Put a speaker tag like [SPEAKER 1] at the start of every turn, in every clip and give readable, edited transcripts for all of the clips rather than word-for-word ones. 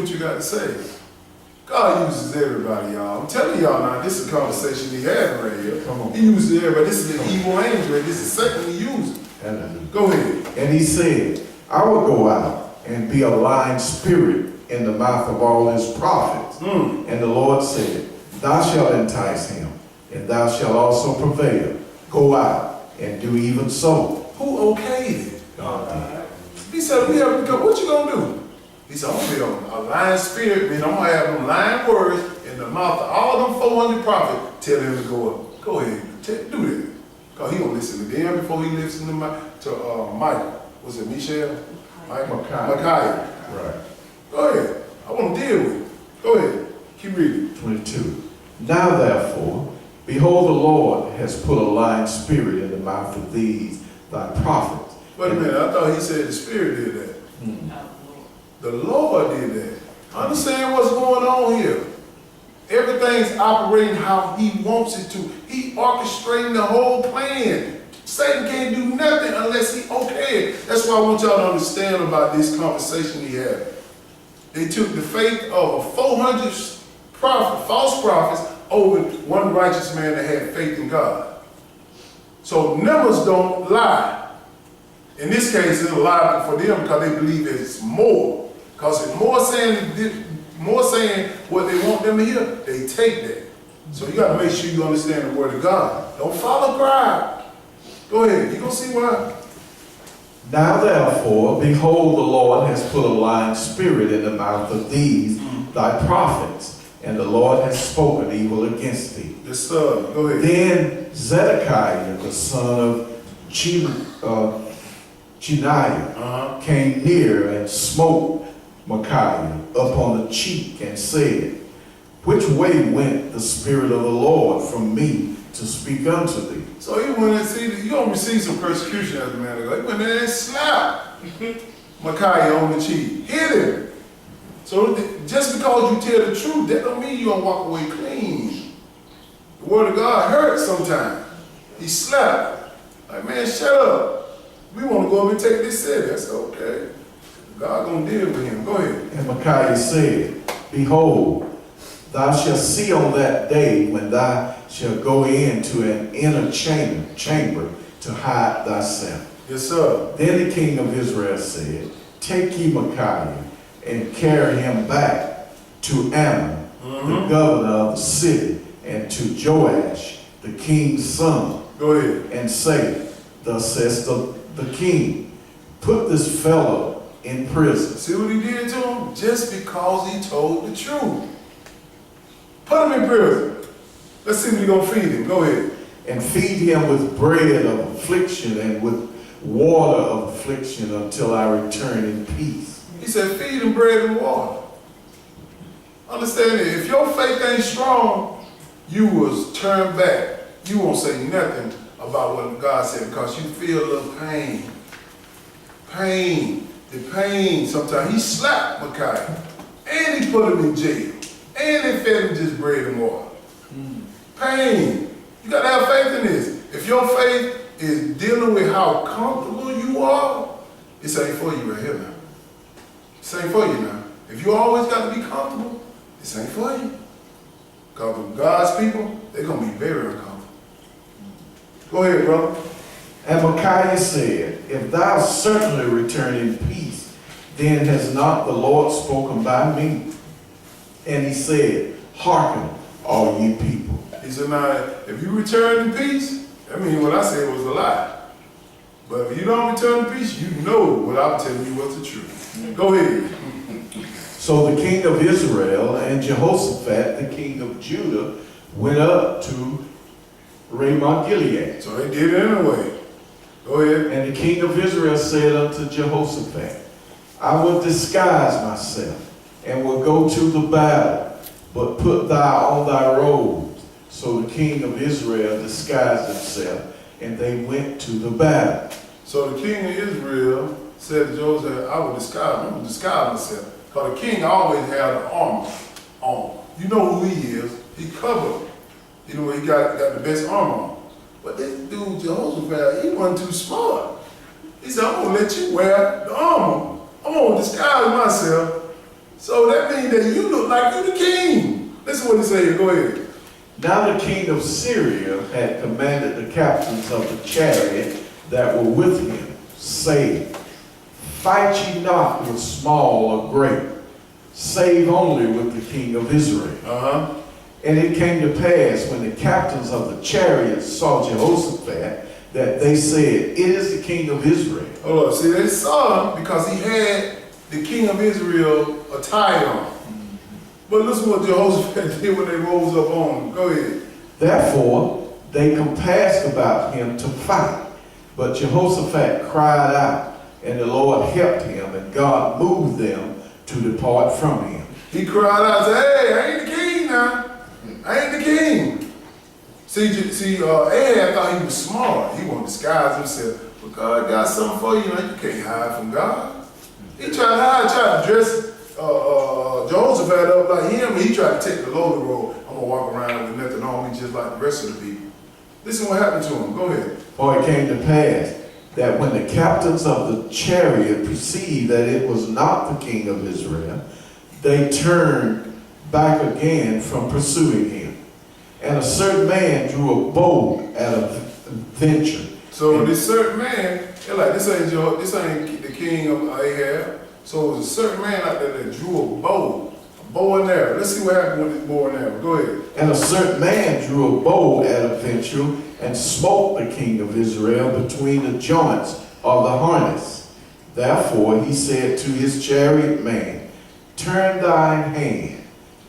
[SPEAKER 1] what you got to say. God uses everybody, y'all. I'm telling y'all now, this is a conversation he had right here.
[SPEAKER 2] Come on.
[SPEAKER 1] He uses everybody. This is an evil angel. This is the second he used. Go ahead.
[SPEAKER 2] And he said, I will go out and be a lying spirit in the mouth of all his prophets. And the Lord said, thou shalt entice him, and thou shalt also prevail. Go out and do even so.
[SPEAKER 1] Who okayed it?
[SPEAKER 2] God did.
[SPEAKER 1] He said, what you gonna do? He said, I'm gonna be a lying spirit, and I'm gonna have them lying words in the mouth of all them 400 prophets. Tell him to go up. Go ahead, do that. Because he gonna listen to them before he listens to Michael. Was it Michelle? Micaiah.
[SPEAKER 2] Right.
[SPEAKER 1] Go ahead. I want to deal with it. Go ahead. Keep reading.
[SPEAKER 2] 22. Now therefore, behold, the Lord has put a lying spirit in the mouth of these thy prophets.
[SPEAKER 1] Wait a minute. I thought he said the Spirit did that. The Lord did that. Understand what's going on here. Everything's operating how he wants it to. He orchestrating the whole plan. Satan can't do nothing unless he okay it. That's why I want y'all to understand about this conversation he had. They took the faith of 400 false prophets over one righteous man that had faith in God. So numbers don't lie. In this case, it's a lie for them because they believe it's more. Because it's more saying what they want them to hear, they take that. So you got to make sure you understand the word of God. Don't follow pride. Go ahead. You're going to see why.
[SPEAKER 2] Now therefore, behold, the Lord has put a lying spirit in the mouth of these thy prophets, and the Lord has spoken evil against thee.
[SPEAKER 1] Yes, sir. Go ahead.
[SPEAKER 2] Then Zedekiah, the son of Cheniah, came near and smote Micaiah upon the cheek and said, which way went the Spirit of the Lord from me to speak unto thee? So
[SPEAKER 1] he went and see, you're going to receive some persecution as a man of God. He went in and slapped Micaiah on the cheek, hit him. So just because you tell the truth, that don't mean you're going to walk away clean. The word of God hurts sometimes. He slapped. Like, man, shut up. We want to go up and take this city. I said, okay. God going to deal with him. Go ahead.
[SPEAKER 2] And Micaiah said, behold, thou shalt see on that day when thou shalt go into an inner chamber to hide thyself.
[SPEAKER 1] Yes, sir.
[SPEAKER 2] Then the king of Israel said, take ye Micaiah and carry him back to Ammon, the governor of the city, and to Joash, the king's son.
[SPEAKER 1] Go ahead.
[SPEAKER 2] And say, thus says the king, put this fellow in prison.
[SPEAKER 1] See what he did to him? Just because he told the truth. Put him in prison. Let's see if we're going to feed him. Go ahead.
[SPEAKER 2] And feed him with bread of affliction and with water of affliction until I return in peace.
[SPEAKER 1] He said, feed him bread and water. Understand that if your faith ain't strong, you will turn back. You won't say nothing about what God said because you feel a little pain. Pain. The pain. Sometimes he slapped Micaiah. And he put him in jail. And they fed him just bread and water. Pain. You got to have faith in this. If your faith is dealing with how comfortable you are, this ain't for you right here now. This ain't for you now. If you always got to be comfortable, this ain't for you. Because with God's people, they're going to be very uncomfortable. Go ahead, brother.
[SPEAKER 2] And Micaiah said, if thou certainly return in peace, then has not the Lord spoken by me? And he said, hearken, all ye people.
[SPEAKER 1] He said, now, if you return in peace, that means what I said was a lie. But if you don't return in peace, you know what I'm telling you was the truth. Go ahead.
[SPEAKER 2] So the king of Israel and Jehoshaphat, the king of Judah, went up to Ramoth Gilead.
[SPEAKER 1] So they did it anyway. Go ahead.
[SPEAKER 2] And the king of Israel said unto Jehoshaphat, I will disguise myself and will go to the battle, but put thou on thy robes. So the king of Israel disguised himself, and they went to the battle.
[SPEAKER 1] So the king of Israel said to Joseph, I will disguise myself. Because the king always had an armor on. You know who he is. He covered. You know, he got the best armor on. But this dude, Jehoshaphat, he wasn't too smart. He said, I'm going to let you wear the armor. I'm going to disguise myself So that means that you look like you the king. Listen what he said. Go ahead.
[SPEAKER 2] Now the king of Syria had commanded the captains of the chariot that were with him, saying, Fight ye not with small or great, save only with the king of Israel. And it came to pass, when the captains of the chariots saw Jehoshaphat, that they said, It is the king of Israel.
[SPEAKER 1] Hold on. See, they saw him because he had the king of Israel attire on. But listen what Jehoshaphat did when they rose up on him. Go ahead.
[SPEAKER 2] Therefore, they compassed about him to fight. But Jehoshaphat cried out, and the Lord helped him, and God moved them to depart from him.
[SPEAKER 1] He cried out and said, Hey, I ain't the king now. I ain't the king. See, Ahab thought he was smart. He wanted to disguise himself. But God got something for you. You can't hide from God. He tried to hide, tried to dress Jehoshaphat up like him, and he tried to take the loaded road. I'm going to walk around with nothing on me just like the rest of the people. Listen what happened to him. Go ahead.
[SPEAKER 2] For it came to pass that when the captains of the chariot perceived that it was not the king of Israel, they turned back again from pursuing him. And a certain man drew a bow at a venture.
[SPEAKER 1] So this certain man, they're like, this ain't the king of Ahab. So it was a certain man out there that drew a bow and arrow. Let's see what happened with this bow and arrow. Go ahead.
[SPEAKER 2] And a certain man drew a bow at a venture and smote the king of Israel between the joints of the harness. Therefore he said to his chariot man, Turn thine hand,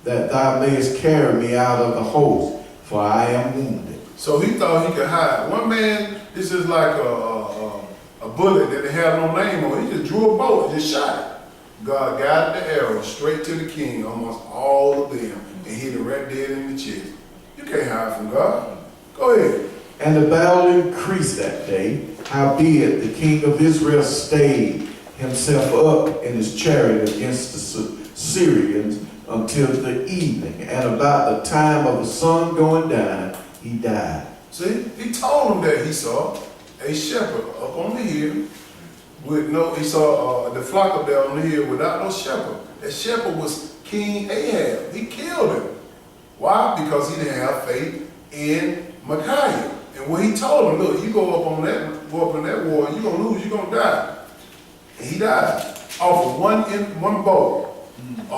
[SPEAKER 2] that thou mayest carry me out of the host, for I am wounded. So
[SPEAKER 1] he thought he could hide. One man, this is like a bullet that they have no name on. He just drew a bow and just shot it. God guided the arrow straight to the king, almost all of them, and hit it right dead in the chest. You can't hide from God. Go ahead.
[SPEAKER 2] And the battle increased that day. Howbeit the king of Israel stayed himself up in his chariot against the Syrians until the evening. And about the time of the sun going down, he died.
[SPEAKER 1] See, he told him that he saw a shepherd up on the hill with he saw the flock up there on the hill without no shepherd. That shepherd was King Ahab. He killed him. Why? Because he didn't have faith in Micaiah. And when he told him, look, you go up in that war, you're gonna lose, you're gonna die. And he died off of one bow, a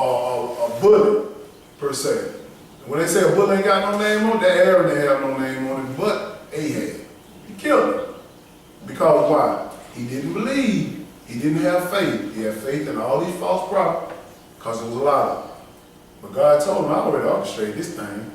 [SPEAKER 1] bullet per se. And when they say a bullet ain't got no name on it, that arrow didn't have no name on it, but Ahab. He killed him. Because why? He didn't believe. He didn't have faith. He had faith in all these false prophets, because there was a lot of them. But God told him, I already orchestrated this thing.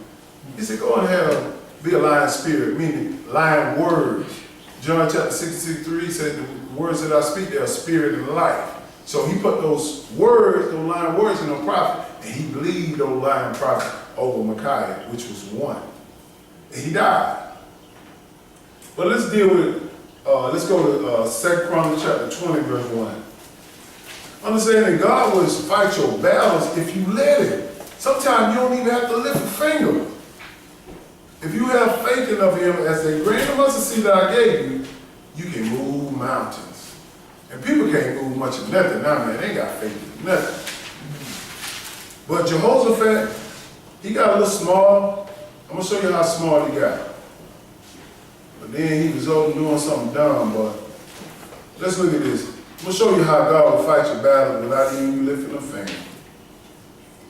[SPEAKER 1] He said, go and be a lying spirit, meaning lying words. John chapter 6:63 said, the words that I speak, they are spirit and life. So he put those words, those lying words in the prophet, and he believed those lying prophets over Micaiah, which was one. And he died. But let's deal with, let's go to 2 Chronicles chapter 20, verse 1. Understand that God will fight your battles if you let him. Sometimes you don't even have to lift a finger. If you have faith enough in him, as the grain of mustard seed that I gave you, you can move mountains. And people can't move much of nothing now, man. They ain't got faith in nothing. But Jehoshaphat, he got a little small. I'm going to show you how smart he got. But then he was over doing something dumb, but let's look at this. I'm going to show you how God will fight your battle without even you lifting a finger.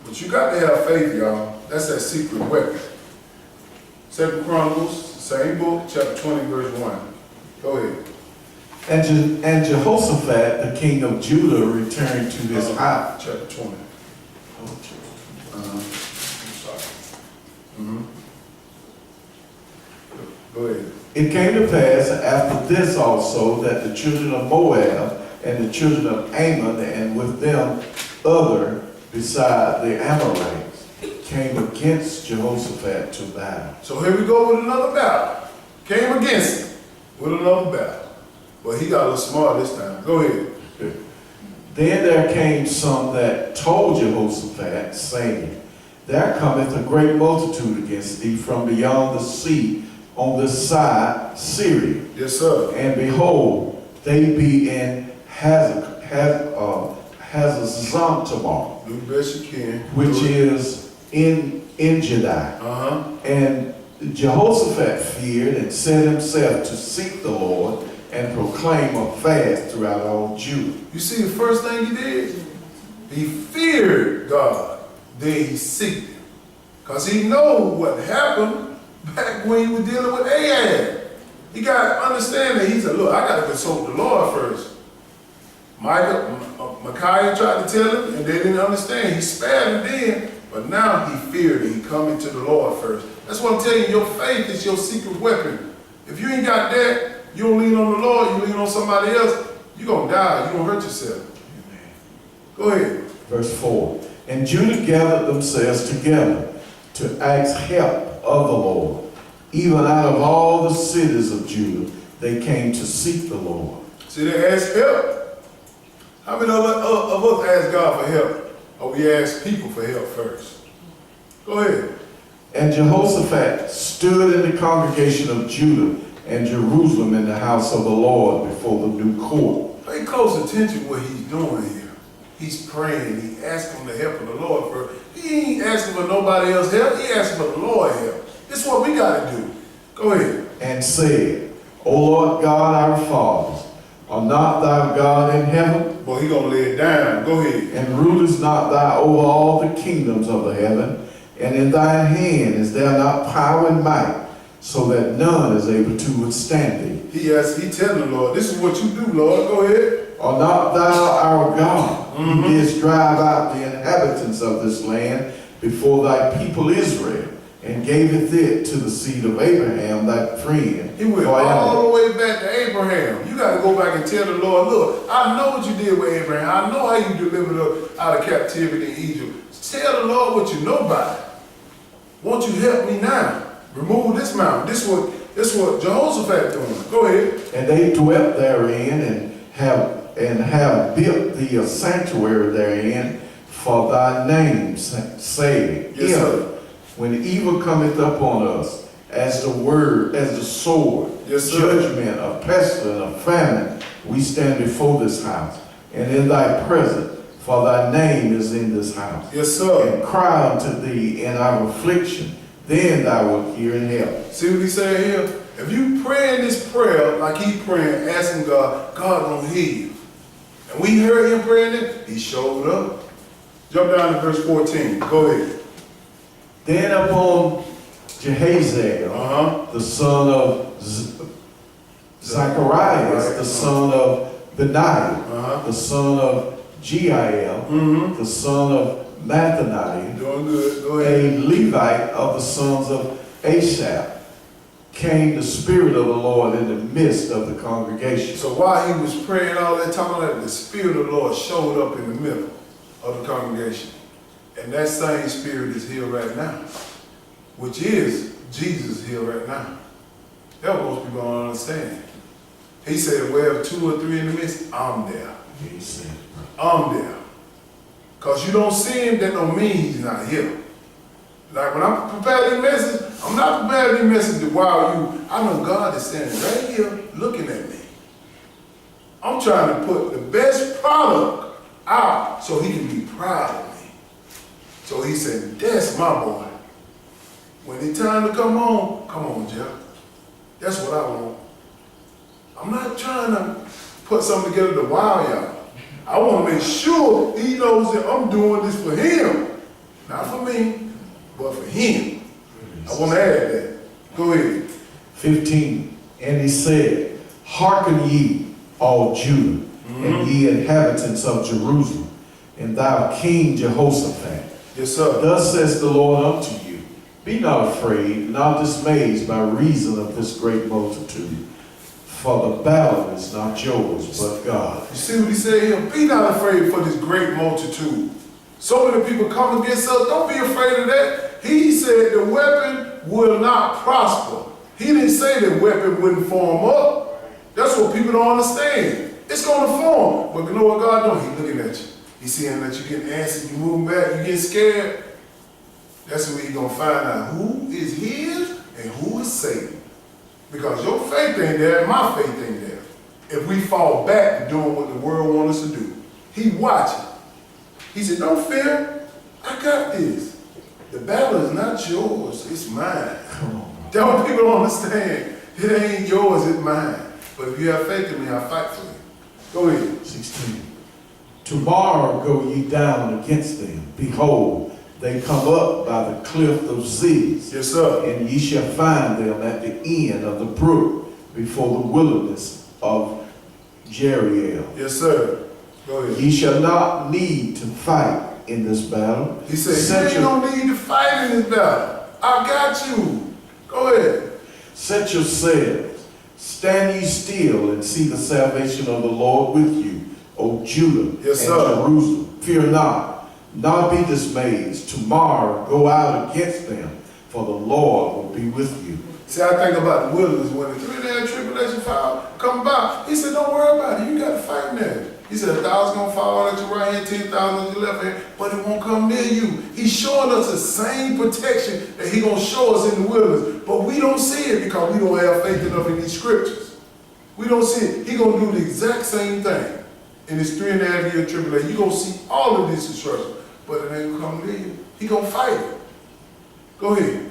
[SPEAKER 1] But you got to have faith, y'all. That's that secret weapon. 2 Chronicles, same book, chapter 20, verse 1. Go ahead.
[SPEAKER 2] And Jehoshaphat, the king of Judah, returned to his house.
[SPEAKER 1] Chapter 20. I'm sorry. Go ahead.
[SPEAKER 2] It came to pass after this also that the children of Moab and the children of Ammon, and with them other beside the Amorites, came against Jehoshaphat to battle.
[SPEAKER 1] So here we go with another battle. Came against him with another battle. But he got a little smart this time. Go ahead.
[SPEAKER 2] Then there came some that told Jehoshaphat, saying, There cometh a great multitude against thee from beyond the sea on this side, Syria.
[SPEAKER 1] Yes, sir.
[SPEAKER 2] And behold, they be in Hazazontamar.
[SPEAKER 1] Do the best you can.
[SPEAKER 2] which is in Jedi. And Jehoshaphat feared and set himself to seek the Lord and proclaim a fast throughout all Judah.
[SPEAKER 1] You see the first thing he did? He feared God. Then he seeked him. Because he know what happened back when he was dealing with Ahab. He got to understand that he said, look, I got to consult the Lord first. Micaiah tried to tell him, and they didn't understand. He spared him then, but now he feared and he coming to the Lord first. That's what I'm telling you. Your faith is your secret weapon. If you ain't got that, you don't lean on the Lord, you lean on somebody else, you're going to die. You're going to hurt yourself. Go ahead.
[SPEAKER 2] Verse 4. And Judah gathered themselves together to ask help of the Lord. Even out of all the cities of Judah, they came to seek the Lord.
[SPEAKER 1] See, they ask help. How many of us ask God for help? Or we ask people for help first? Go ahead.
[SPEAKER 2] And Jehoshaphat stood in the congregation of Judah and Jerusalem in the house of the Lord before the new court.
[SPEAKER 1] Pay close attention to what he's doing here. He's praying. He asking the help of the Lord first. He ain't asking for nobody else's help. He asking for the Lord help. This is what we got to do. Go ahead.
[SPEAKER 2] And said, O Lord God, our fathers, are not thou God in heaven?
[SPEAKER 1] Boy, he going to lay it down. Go ahead.
[SPEAKER 2] And rulest not thou over all the kingdoms of the heaven? And in thine hand is there not power and might, so that none is able to withstand thee?
[SPEAKER 1] He telling the Lord, this is what you do, Lord. Go ahead.
[SPEAKER 2] Are not thou our God, who didst drive out the inhabitants of this land before thy people Israel, and gaveth it to the seed of Abraham, thy friend?
[SPEAKER 1] He went all the way back to Abraham. You got to go back and tell the Lord, look, I know what you did with Abraham. I know how you delivered us out of captivity in Egypt. Tell the Lord what you know about it. Won't you help me now? Remove this mountain. This is what Jehoshaphat doing. Go ahead.
[SPEAKER 2] And they dwelt therein and have built thee a sanctuary therein for thy name's sake.
[SPEAKER 1] Yes, sir.
[SPEAKER 2] When evil cometh upon us, as the sword,
[SPEAKER 1] yes, sir,
[SPEAKER 2] judgment, of pestilence, of famine, we stand before this house, and in thy presence, for thy name is in this house.
[SPEAKER 1] Yes, sir.
[SPEAKER 2] And cry unto thee in our affliction, then thou wilt hear and help.
[SPEAKER 1] See what he said here? If you praying this prayer like he praying, asking God, God gonna hear you. And we heard him praying it, he showed up. Jump down to verse 14. Go ahead.
[SPEAKER 2] Then upon Jehaziel, the son of Zacharias, the son of Benaiah, the son of Jeiel, the son of Mathaniah,
[SPEAKER 1] doing good. Go ahead.
[SPEAKER 2] a Levite of the sons of Asaph, came the Spirit of the Lord in the midst of the congregation.
[SPEAKER 1] So while he was praying all that time, the Spirit of the Lord showed up in the middle of the congregation. And that same Spirit is here right now, which is Jesus here right now. That's what most people don't understand. He said, wherever 2 or 3 in the midst, I'm there.
[SPEAKER 2] He said,
[SPEAKER 1] I'm there. Because you don't see him, that don't mean he's not here. Like when I'm preparing this message, I'm not preparing this message to wow you. I know God is standing right here looking at me. I'm trying to put the best product out so he can be proud of me. So he said, that's my boy. When it's time to come on, Jeff. That's what I want. I'm not trying to put something together to wow y'all. I want to make sure he knows that I'm doing this for him. Not for me, but for him. I want to add that. Go ahead.
[SPEAKER 2] 15. And he said, Hearken ye, all Judah, and ye inhabitants of Jerusalem, and thou King Jehoshaphat.
[SPEAKER 1] Yes, sir.
[SPEAKER 2] Thus says the Lord unto you, be not afraid, nor dismayed by reason of this great multitude. For the battle is not yours, but God.
[SPEAKER 1] You see what he said here? Be not afraid for this great multitude. So many people come against us. Don't be afraid of that. He said the weapon will not prosper. He didn't say the weapon wouldn't form up. That's what people don't understand. It's going to form. But you know what God doing? He's looking at you. He's seeing that you're getting antsy, you moving back, you getting scared. That's where he's going to find out who is his and who is Satan. Because your faith ain't there and my faith ain't there. If we fall back to doing what the world wants us to do. He watching. He said, don't fear, I got this. The battle is not yours, it's mine.
[SPEAKER 2] Come on.
[SPEAKER 1] Don't people understand? It ain't yours, it's mine. But if you have faith in me, I'll fight for you. Go ahead.
[SPEAKER 2] 16. Tomorrow go ye down against them. Behold, they come up by the cliff of Ziz.
[SPEAKER 1] Yes, sir.
[SPEAKER 2] And ye shall find them at the end of the brook before the wilderness of Jeriel.
[SPEAKER 1] Yes, sir. Go ahead.
[SPEAKER 2] Ye shall not need to fight in this battle.
[SPEAKER 1] He said, you ain't gonna need to fight in this battle. I got you. Go ahead.
[SPEAKER 2] Set yourselves, stand ye still, and see the salvation of the Lord with you, O Judah
[SPEAKER 1] Yes,
[SPEAKER 2] and
[SPEAKER 1] sir.
[SPEAKER 2] Jerusalem. Fear not, nor be dismayed. Tomorrow go out against them, for the Lord will be with you.
[SPEAKER 1] See, I think about the wilderness when the 3-day tribulation fire come by. He said, don't worry about it. You got to fight in there. He said, 1,000 going to fall at your right hand, 10,000 at your left hand, but it won't come near you. He's showing us the same protection that he going to show us in the wilderness. But we don't see it because we don't have faith enough in these scriptures. We don't see it. He going to do the exact same thing in this 3.5-year tribulation. You're going to see all of this destruction, but it ain't going to come near you. He going to fight it. Go ahead.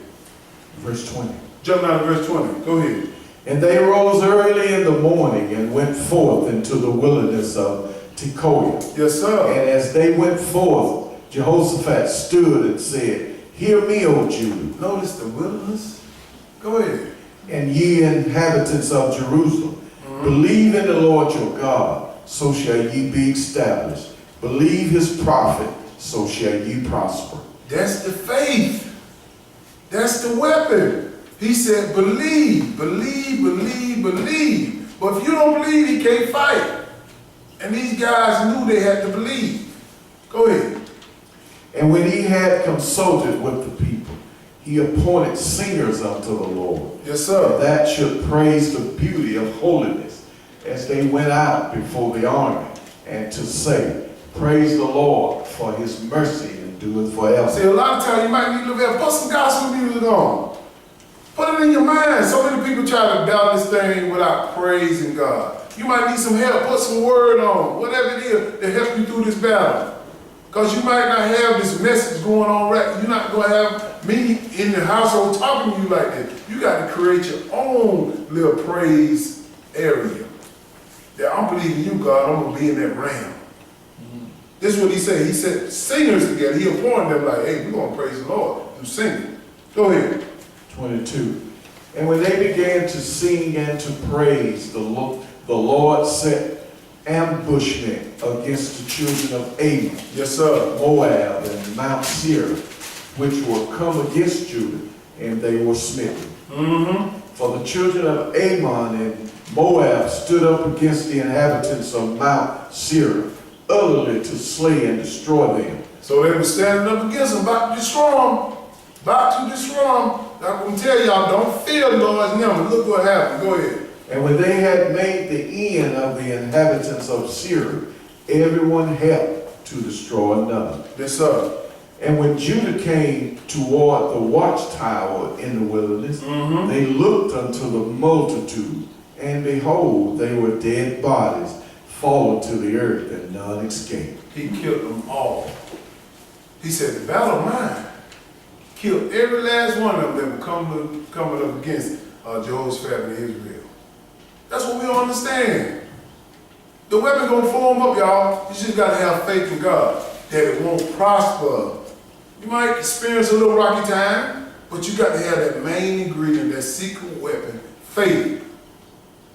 [SPEAKER 2] Verse 20.
[SPEAKER 1] Jump down to verse 20. Go ahead.
[SPEAKER 2] And they rose early in the morning and went forth into the wilderness of Tekoa.
[SPEAKER 1] Yes, sir.
[SPEAKER 2] And as they went forth, Jehoshaphat stood and said, Hear me, O Judah,
[SPEAKER 1] Notice the wilderness. Go ahead.
[SPEAKER 2] and ye inhabitants of Jerusalem. Believe in the Lord your God, so shall ye be established. Believe his prophet, so shall ye prosper.
[SPEAKER 1] That's the faith. That's the weapon. He said, believe, believe, believe, believe. But if you don't believe, he can't fight. And these guys knew they had to believe. Go ahead.
[SPEAKER 2] And when he had consulted with the people, he appointed singers unto the Lord,
[SPEAKER 1] Yes, sir.
[SPEAKER 2] that should praise the beauty of holiness as they went out before the army, and to say, Praise the Lord, for his mercy endureth forever.
[SPEAKER 1] See, a lot of times you might need to live, put some gospel music on. Put it in your mind. So many people try to battle this thing without praising God. You might need some help. Put some word on, whatever it is, to help you through this battle. Because you might not have this message going on right. You're not going to have me in the household talking to you like this. You got to create your own little praise area. That I'm believing you, God, I'm going to be in that realm. This is what he said. He said, singers together. He appointed them like, hey, we're going to praise the Lord through singing. Go ahead.
[SPEAKER 2] 22. And when they began to sing and to praise, the Lord set ambushment against the children of Ammon,
[SPEAKER 1] Yes, sir.
[SPEAKER 2] Moab, and Mount Seir, which were come against Judah, and they were smitten. For the children of Ammon and Moab stood up against the inhabitants of Mount Seir, utterly to slay and destroy them.
[SPEAKER 1] So they were standing up against them, about to destroy them. About to destroy them. I'm going to tell y'all, don't fear the Lord's name. Look what happened. Go ahead.
[SPEAKER 2] And when they had made the end of the inhabitants of Seir, everyone helped to destroy another.
[SPEAKER 1] Yes, sir.
[SPEAKER 2] And when Judah came toward the watchtower in the wilderness, they looked unto the multitude, and behold, they were dead bodies, fallen to the earth, and none escaped.
[SPEAKER 1] He killed them all. He said, the battle of mine. Killed every last one of them that were coming up against Jehoshaphat and Israel. That's what we don't understand. The weapon gonna form up, y'all. You just gotta have faith in God that it won't prosper. You might experience a little rocky time, but you got to have that main ingredient, that secret weapon, faith.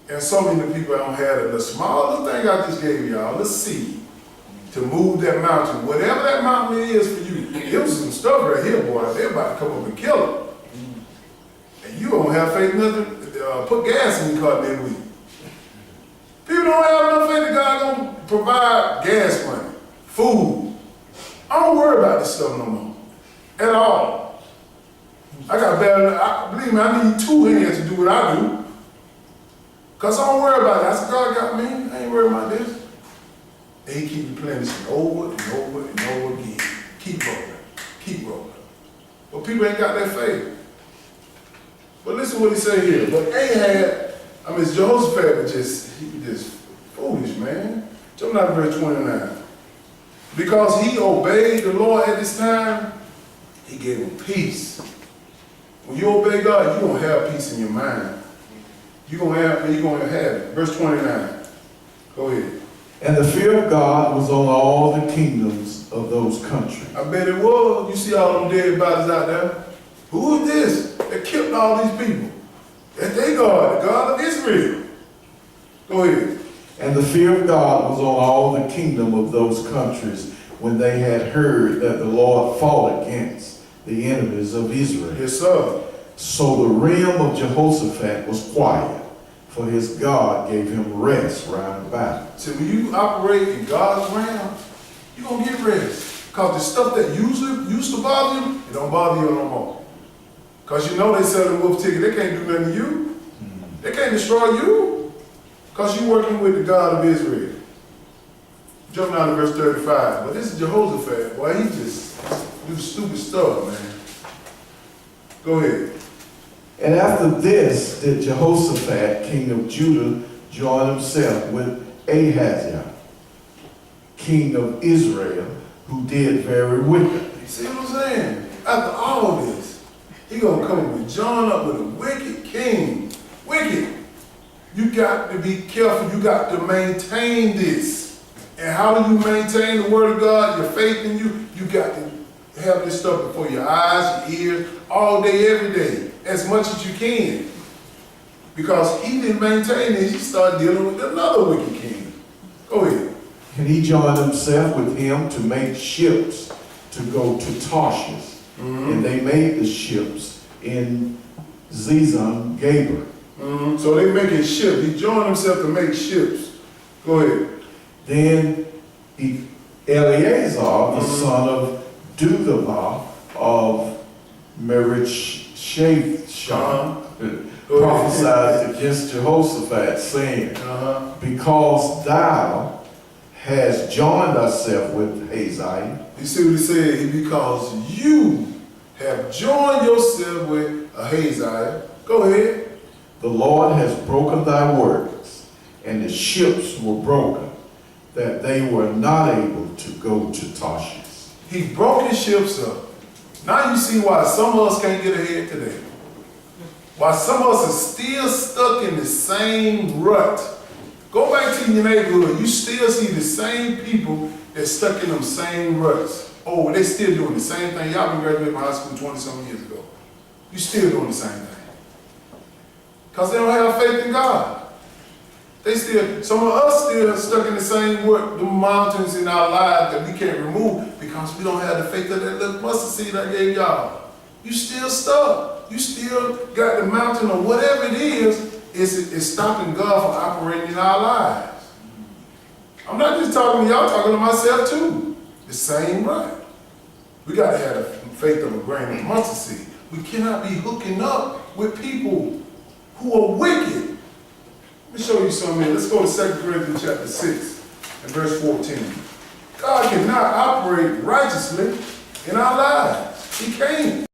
[SPEAKER 1] And so many people don't have it. The small little thing I just gave y'all, let's see, to move that mountain, whatever that mountain is for you. There was some stuff right here, boy. They're about to come up and kill them. And you don't have faith nothing. Put gas in your car next week. People don't have enough faith that God gonna provide gas money, food. I don't worry about this stuff no more, at all. I got better. Believe me, I need two hands to do what I do. Cause I don't worry about it. I said, God got me. I ain't worried about this. And he keep replenishing over and over and over again. Keep rolling. Keep rolling. But people ain't got that faith. But listen what he say here. But Ahab, Jehoshaphat was just foolish, man. Jump down to verse 29. Because he obeyed the Lord at this time, he gave him peace. When you obey God, you're going to have peace in your mind. You're going to have it. Verse 29. Go ahead.
[SPEAKER 2] And the fear of God was on all the kingdoms of those countries.
[SPEAKER 1] I bet it was. You see all them dead bodies out there? Who is this that killed all these people? That's their God, the God of Israel. Go ahead.
[SPEAKER 2] And the fear of God was on all the kingdom of those countries when they had heard that the Lord fought against the enemies of Israel.
[SPEAKER 1] Yes, sir.
[SPEAKER 2] So the realm of Jehoshaphat was quiet, for his God gave him rest round about.
[SPEAKER 1] See, when you operate in God's realm, you're going to get rest. Because the stuff that used to bother you, it don't bother you no more. Because you know they sell the wolf ticket, they can't do nothing to you. They can't destroy you. Because you're working with the God of Israel. Jump down to verse 35. But this is Jehoshaphat. Boy, he just do stupid stuff, man. Go ahead.
[SPEAKER 2] And after this did Jehoshaphat, king of Judah, join himself with Ahaziah, king of Israel, who did very wicked.
[SPEAKER 1] You see what I'm saying? After all this, he gonna come and join up with a wicked king. Wicked. You got to be careful. You got to maintain this. And how do you maintain the word of God, your faith in you? You got to have this stuff before your eyes, your ears, all day, every day, as much as you can. Because he didn't maintain this, he started dealing with another wicked king. Go ahead.
[SPEAKER 2] And he joined himself with him to make ships to go to Tarshish. And they made the ships in Zizon Gaber.
[SPEAKER 1] So they making ships. He joined himself to make ships. Go ahead.
[SPEAKER 2] Then Eleazar, the son of Dudavah of Merishshaphan, prophesied against Jehoshaphat, saying, because thou hast joined thyself with Hazael.
[SPEAKER 1] You see what he said? Because you have joined yourself with Hazael. Go ahead.
[SPEAKER 2] The Lord has broken thy works, and the ships were broken, that they were not able to go to Tarshish.
[SPEAKER 1] He broke his ships up. Now you see why some of us can't get ahead today. Why some of us are still stuck in the same rut. Go back to your neighborhood. You still see the same people that's stuck in them same ruts. Oh, they still doing the same thing. Y'all been graduating from high school 20-some years ago. You still doing the same thing. Because they don't have faith in God. Some of us still stuck in the same work, the mountains in our lives that we can't remove because we don't have the faith of that little mustard seed I gave y'all. You still stuck. You still got the mountain or whatever it is, it's stopping God from operating in our lives. I'm not just talking to y'all, I'm talking to myself too. The same right. We got to have the faith of a grain of mustard seed. We cannot be hooking up with people who are wicked. Let me show you something here. Let's go to 2 Corinthians chapter 6 and verse 14. God cannot operate righteously in our lives. He can't.